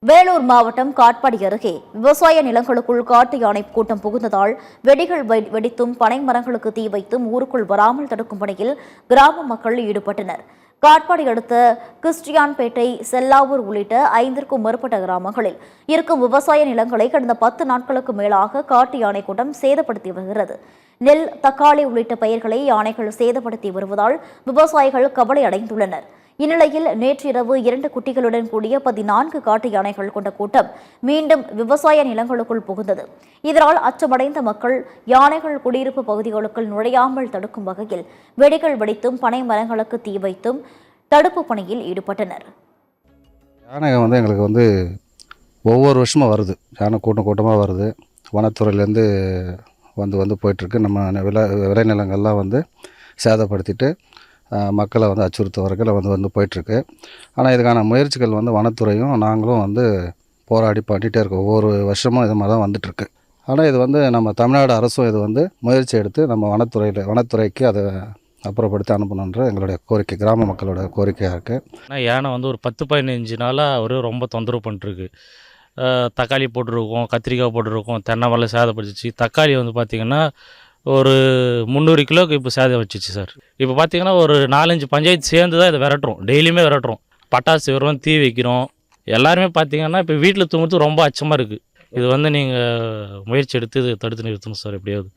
வேலூர் மாவட்டம் காட்பாடி அருகே விவசாய நிலங்களுக்குள் காட்டு யானை கூட்டம் புகுந்ததால் வெடிகள் வெடித்தும் பனை மரங்களுக்கு தீ வைத்தும் ஊருக்குள் வராமல் தடுக்கும் பணியில் கிராம மக்கள் ஈடுபட்டனர். காட்பாடி அடுத்த கிறிஸ்டியான்பேட்டை, செல்லாவூர் உள்ளிட்ட 5க்கும் மேற்பட்ட கிராமங்களில் இருக்கும் விவசாய நிலங்களை கடந்த 10 நாட்களுக்கு மேலாக காட்டு யானை கூட்டம் சேதப்படுத்தி வருகிறது. நெல், தக்காளி உள்ளிட்ட பயிர்களை யானைகள் சேதப்படுத்தி வருவதால் விவசாயிகள் கவலை அடைந்துள்ளனர். இந்நிலையில் நேற்று இரவு 2 குட்டிகளுடன் கூடிய 14 காட்டு யானைகள் கொண்ட கூட்டம் மீண்டும் விவசாய நிலங்களுக்குள் புகுந்தது. இதனால் அச்சமடைந்த மக்கள் யானைகள் குடியிருப்பு பகுதிகளுக்குள் நுழையாமல் தடுக்கும் வகையில் வெடிகள் வெடித்தும் பனை மரங்களுக்கு தீ வைத்தும் தடுப்பு பணியில் ஈடுபட்டனர். யானை எங்களுக்கு ஒவ்வொரு வருஷமும் வருது. யானை கூட்டமாக வருது. வனத்துறையிலேருந்து வந்து போயிட்டுருக்கு. நம்ம விளைநிலங்கள்லாம் சேதப்படுத்திட்டு மக்களை அச்சுறுத்த வரைக்கும் போயிட்டுருக்கு. ஆனால் இதுக்கான முயற்சிகள் வனத்துறையும் நாங்களும் போராடி பண்ணிகிட்டே இருக்கோம். ஒவ்வொரு வருஷமும் இது மாதிரி தான் வந்துட்டுருக்கு. ஆனால் இது நம்ம தமிழ்நாடு அரசும் இது முயற்சி எடுத்து நம்ம வனத்துறைக்கு அதை அப்புறப்படுத்தி அனுப்பணுன்ற எங்களுடைய கோரிக்கை, கிராம மக்களோட கோரிக்கையாக இருக்குது. ஆனால் யானை ஒரு 10-15 நாளாக ரொம்ப தொந்தரவு பண்ணிட்டுருக்கு. தக்காளி போட்டிருக்கோம், கத்திரிக்காய் போட்டிருக்கோம், தென்னை மரம் சேதப்படுத்திச்சு. தக்காளி பார்த்திங்கன்னா ஒரு 300 கிலோக்கு இப்போ சேதம் வச்சிச்சு சார். இப்போ பார்த்திங்கன்னா ஒரு 4-5 பஞ்சாயத்து சேர்ந்து தான் இதை விரட்டுறோம். டெய்லியுமே விரட்டுறோம். பட்டாசு விடுறோம், தீ வைக்கிறோம். எல்லாருமே பார்த்திங்கன்னா இப்போ வீட்டில் தூங்குறது ரொம்ப அச்சமாக இருக்குது. இது நீங்கள் முயற்சி எடுத்து இதை தடுத்து நிறுத்தணும் சார் எப்படியாவது.